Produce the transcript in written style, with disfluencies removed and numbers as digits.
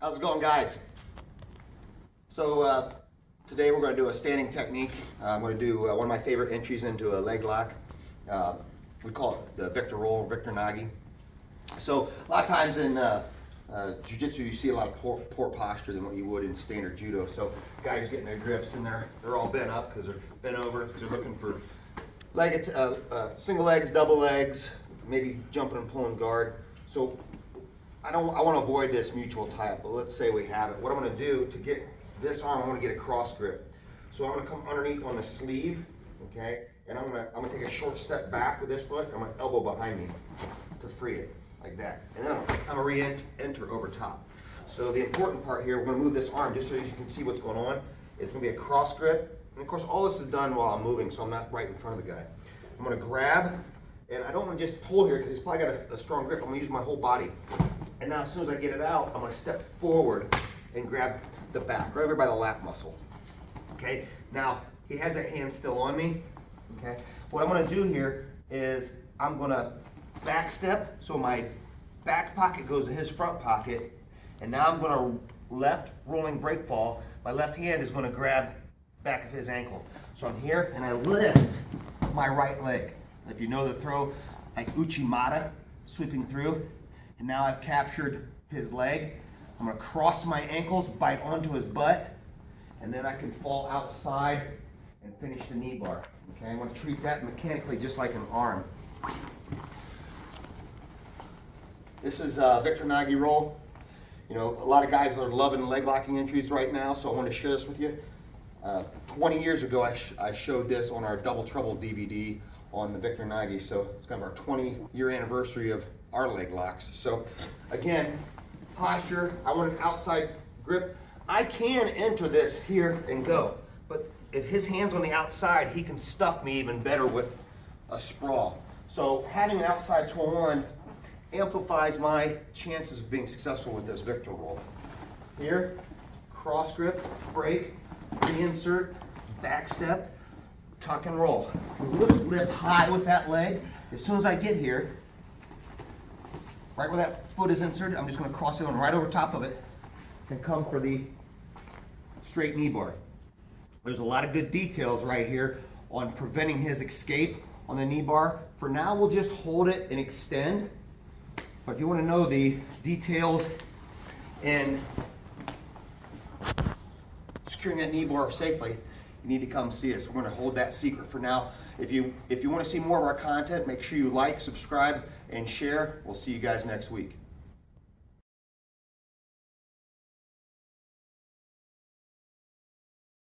How's it going, guys? So today we're going to do a standing technique. I'm going to do one of my favorite entries into a leg lock. We call it the Victor roll, Victor Nagi. So a lot of times in jiu-jitsu you see a lot of poor posture than what you would in standard judo. So guys getting their grips and they're all bent up because they're bent over because they're looking for single legs, double legs, maybe jumping and pulling guard. So I want to avoid this mutual tie-up, but let's say we have it. What I'm going to do to get this arm, I want to get a cross grip. So I'm going to come underneath on the sleeve, okay? And I'm going to take a short step back with this foot. I'm going to elbow behind me to free it, like that. And then I'm going to re-enter over top. So the important part here, we're going to move this arm just so you can see what's going on. It's going to be a cross grip. And of course, all this is done while I'm moving, so I'm not right in front of the guy. I'm going to grab, and I don't want to just pull here because he's probably got a strong grip. I'm going to use my whole body. And now as soon as I get it out, I'm going to step forward and grab the back, right over by the lat muscle. Okay, now he has that hand still on me. Okay, what I'm going to do here is I'm going to back step, so my back pocket goes to his front pocket, and now I'm going to left rolling break fall. My left hand is going to grab back of his ankle. So I'm here and I lift my right leg. If you know the throw, like Uchimata, sweeping through, and now I've captured his leg. I'm going to cross my ankles, bite onto his butt, and then I can fall outside and finish the knee bar. Okay, I want to treat that mechanically just like an arm. This is Victor Nagi roll. You know, a lot of guys are loving leg locking entries right now, so I want to share this with you. 20 years ago, I showed this on our Double Trouble DVD on the Victor Nagi, so it's kind of our 20-year anniversary of our leg locks. So again, posture, I want an outside grip. I can enter this here and go, but if his hand's on the outside, he can stuff me even better with a sprawl. So having an outside 2-on-1 amplifies my chances of being successful with this Victor roll. Here, cross grip, break, reinsert, back step, tuck and roll. Lift high with that leg. As soon as I get here, right where that foot is inserted, I'm just going to cross it on right over top of it and come for the straight knee bar. There's a lot of good details right here on preventing his escape on the knee bar. For now, we'll just hold it and extend. But if you want to know the details in securing that knee bar safely, you need to come see us. We're going to hold that secret for now. If you want to see more of our content, make sure you like, subscribe, and share. We'll see you guys next week.